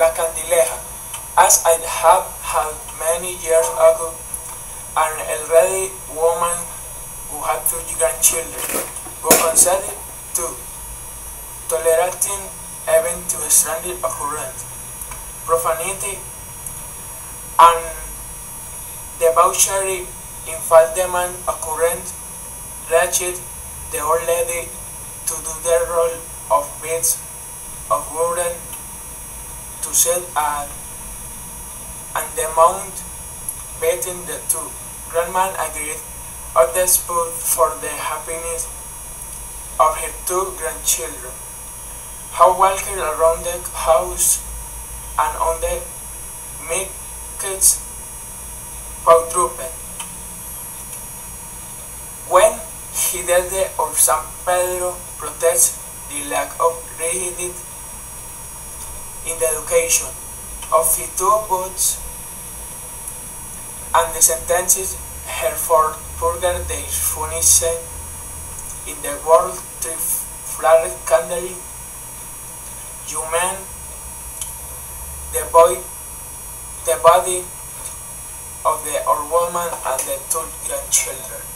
La Candileja, as I have had many years ago, an elderly woman who had two grandchildren, who consented to tolerating even to strange occurrence, profanity, and debauchery infant demand occurrence reached the old lady to do the role of beads of burden to set and the mount between the two. Grandma agreed on the spot for the happiness of her two grandchildren. How walked around the house and on the markets quadrupled. When he did the of San Pedro protests the lack of rigidity in the education of the two boats and the sentences her for purger de funice in the world three flared candle, you man, the boy, the body of the old woman and the two grandchildren.